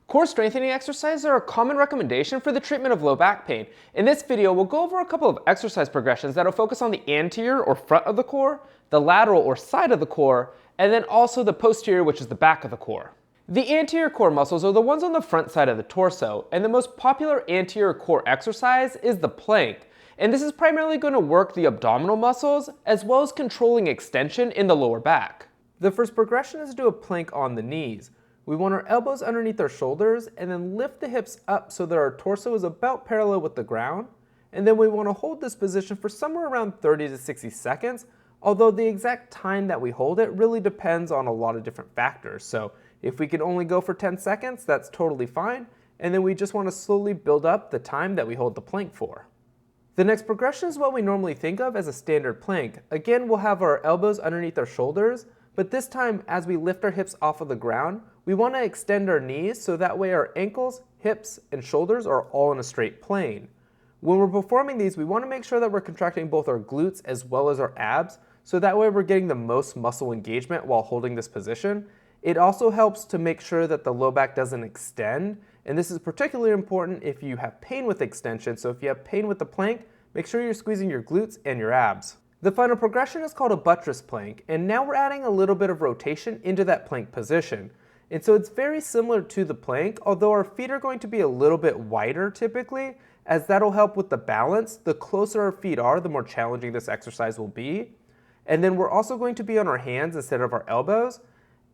Core strengthening exercises are a common recommendation for the treatment of low back pain. In this video, we'll go over a couple of exercise progressions that will focus on the anterior or front of the core, the lateral or side of the core, and then also the posterior, which is the back of the core. The anterior core muscles are the ones on the front side of the torso, and the most popular anterior core exercise is the plank. And this is primarily going to work the abdominal muscles as well as controlling extension in the lower back. The first progression is to do a plank on the knees. We want our elbows underneath our shoulders and then lift the hips up so that our torso is about parallel with the ground. And then we want to hold this position for somewhere around 30 to 60 seconds, although the exact time that we hold it really depends on a lot of different factors. So if we can only go for 10 seconds, that's totally fine. And then we just want to slowly build up the time that we hold the plank for. The next progression is what we normally think of as a standard plank. Again, we'll have our elbows underneath our shoulders, but this time as we lift our hips off of the ground, we want to extend our knees so that way our ankles, hips, and shoulders are all in a straight plane. When we're performing these, we want to make sure that we're contracting both our glutes as well as our abs, so that way we're getting the most muscle engagement while holding this position. It also helps to make sure that the low back doesn't extend, and this is particularly important if you have pain with extension. So if you have pain with the plank, make sure you're squeezing your glutes and your abs. The final progression is called a buttress plank, and now we're adding a little bit of rotation into that plank position. And so it's very similar to the plank, although our feet are going to be a little bit wider typically, as that'll help with the balance. The closer our feet are, the more challenging this exercise will be. And then we're also going to be on our hands instead of our elbows.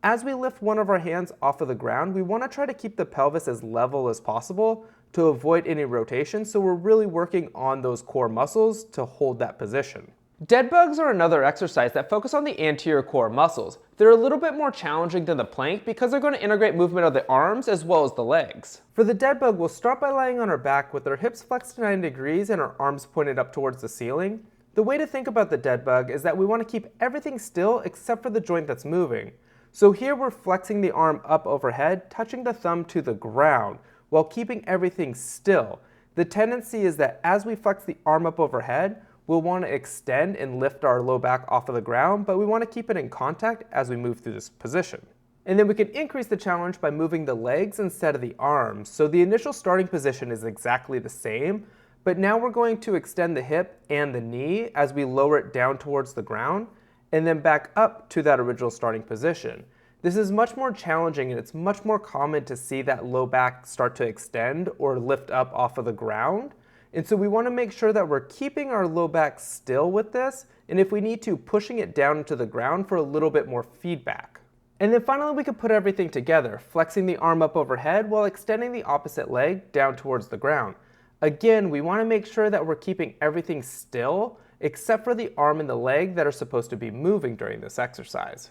As we lift one of our hands off of the ground, we want to try to keep the pelvis as level as possible to avoid any rotation, so we're really working on those core muscles to hold that position. Dead bugs are another exercise that focus on the anterior core muscles. They're a little bit more challenging than the plank because they're going to integrate movement of the arms as well as the legs. For the dead bug, we'll start by lying on our back with our hips flexed to 90 degrees and our arms pointed up towards the ceiling. The way to think about the dead bug is that we want to keep everything still except for the joint that's moving. So here we're flexing the arm up overhead, touching the thumb to the ground, while keeping everything still. The tendency is that as we flex the arm up overhead, we'll want to extend and lift our low back off of the ground, but we want to keep it in contact as we move through this position. And then we can increase the challenge by moving the legs instead of the arms. So the initial starting position is exactly the same, but now we're going to extend the hip and the knee as we lower it down towards the ground, and then back up to that original starting position. This is much more challenging, and it's much more common to see that low back start to extend or lift up off of the ground. And so we want to make sure that we're keeping our low back still with this, and if we need to, pushing it down into the ground for a little bit more feedback. And then finally we can put everything together, flexing the arm up overhead while extending the opposite leg down towards the ground. Again, we want to make sure that we're keeping everything still, except for the arm and the leg that are supposed to be moving during this exercise.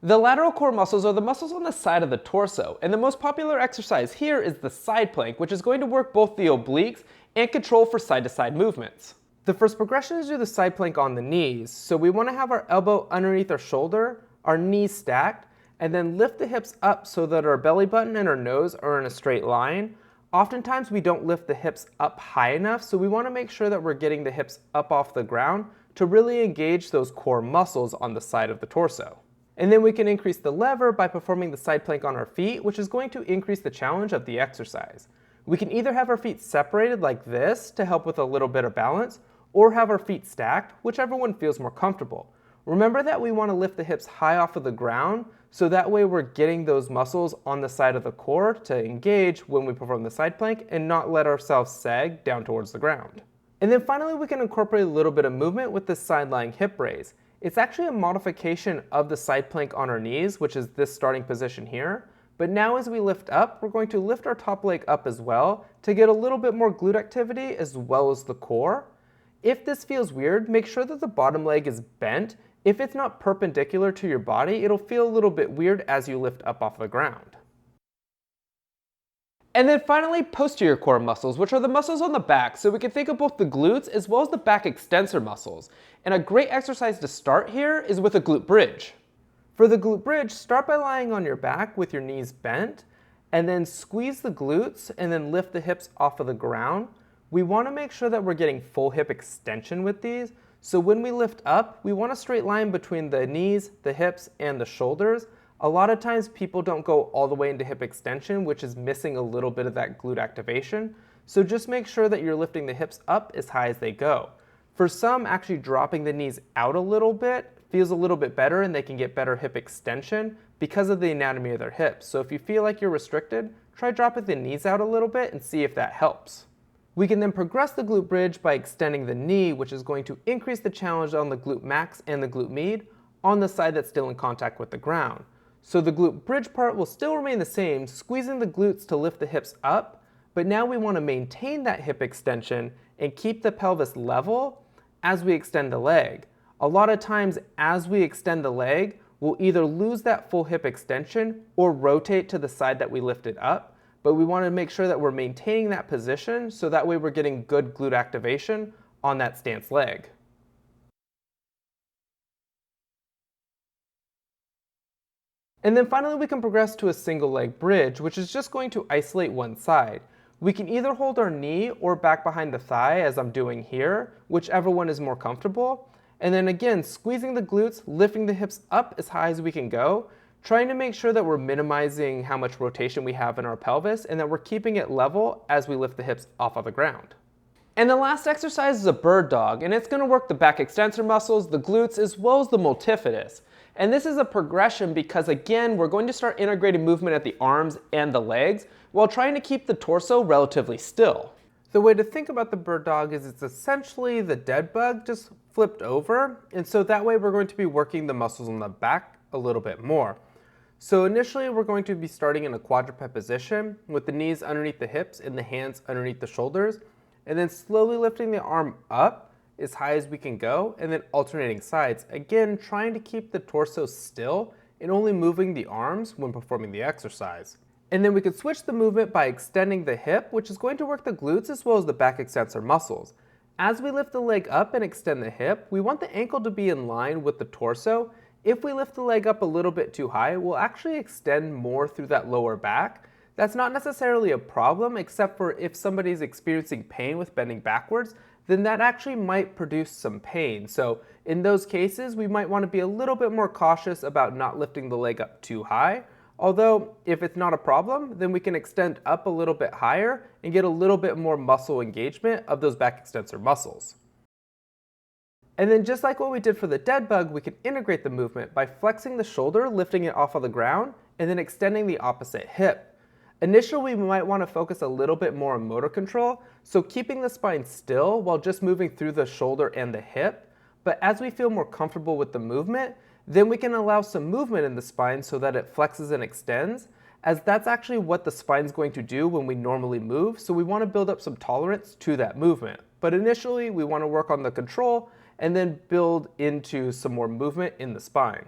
The lateral core muscles are the muscles on the side of the torso, and the most popular exercise here is the side plank, which is going to work both the obliques and control for side-to-side movements. The first progression is to do the side plank on the knees, so we want to have our elbow underneath our shoulder, our knees stacked, and then lift the hips up so that our belly button and our nose are in a straight line. Oftentimes we don't lift the hips up high enough, so we want to make sure that we're getting the hips up off the ground to really engage those core muscles on the side of the torso. And then we can increase the lever by performing the side plank on our feet, which is going to increase the challenge of the exercise. We can either have our feet separated like this to help with a little bit of balance, or have our feet stacked, whichever one feels more comfortable. Remember that we want to lift the hips high off of the ground, so that way we're getting those muscles on the side of the core to engage when we perform the side plank and not let ourselves sag down towards the ground. And then finally we can incorporate a little bit of movement with this side lying hip raise. It's actually a modification of the side plank on our knees, which is this starting position here. But now as we lift up, we're going to lift our top leg up as well to get a little bit more glute activity as well as the core. If this feels weird, make sure that the bottom leg is bent. If it's not perpendicular to your body, it'll feel a little bit weird as you lift up off the ground. And then finally, posterior core muscles, which are the muscles on the back, so we can think of both the glutes as well as the back extensor muscles. And a great exercise to start here is with a glute bridge. For the glute bridge, start by lying on your back with your knees bent, and then squeeze the glutes and then lift the hips off of the ground. We want to make sure that we're getting full hip extension with these, so when we lift up, we want a straight line between the knees, the hips, and the shoulders. A lot of times people don't go all the way into hip extension, which is missing a little bit of that glute activation. So just make sure that you're lifting the hips up as high as they go. For some, actually dropping the knees out a little bit feels a little bit better and they can get better hip extension because of the anatomy of their hips. So if you feel like you're restricted, try dropping the knees out a little bit and see if that helps. We can then progress the glute bridge by extending the knee, which is going to increase the challenge on the glute max and the glute med on the side that's still in contact with the ground. So the glute bridge part will still remain the same, squeezing the glutes to lift the hips up, but now we want to maintain that hip extension and keep the pelvis level as we extend the leg. A lot of times as we extend the leg, we'll either lose that full hip extension or rotate to the side that we lifted up, but we want to make sure that we're maintaining that position so that way we're getting good glute activation on that stance leg. And then finally we can progress to a single leg bridge, which is just going to isolate one side. We can either hold our knee or back behind the thigh as I'm doing here, whichever one is more comfortable. And then again, squeezing the glutes, lifting the hips up as high as we can go, trying to make sure that we're minimizing how much rotation we have in our pelvis and that we're keeping it level as we lift the hips off of the ground. And the last exercise is a bird dog, and it's going to work the back extensor muscles, the glutes, as well as the multifidus. And this is a progression because again, we're going to start integrating movement at the arms and the legs while trying to keep the torso relatively still. The way to think about the bird dog is it's essentially the dead bug just flipped over, and so that way we're going to be working the muscles on the back a little bit more. So initially we're going to be starting in a quadruped position with the knees underneath the hips and the hands underneath the shoulders, and then slowly lifting the arm up as high as we can go and then alternating sides. Again, trying to keep the torso still and only moving the arms when performing the exercise. And then we can switch the movement by extending the hip, which is going to work the glutes as well as the back extensor muscles. As we lift the leg up and extend the hip, we want the ankle to be in line with the torso. If we lift the leg up a little bit too high, we'll actually extend more through that lower back. That's not necessarily a problem, except for if somebody's experiencing pain with bending backwards, then that actually might produce some pain. So in those cases, we might want to be a little bit more cautious about not lifting the leg up too high. Although, if it's not a problem, then we can extend up a little bit higher and get a little bit more muscle engagement of those back extensor muscles. And then just like what we did for the dead bug, we can integrate the movement by flexing the shoulder, lifting it off of the ground, and then extending the opposite hip. Initially, we might want to focus a little bit more on motor control, so keeping the spine still while just moving through the shoulder and the hip. But as we feel more comfortable with the movement, then we can allow some movement in the spine so that it flexes and extends, as that's actually what the spine's going to do when we normally move, so we want to build up some tolerance to that movement. But initially, we want to work on the control and then build into some more movement in the spine.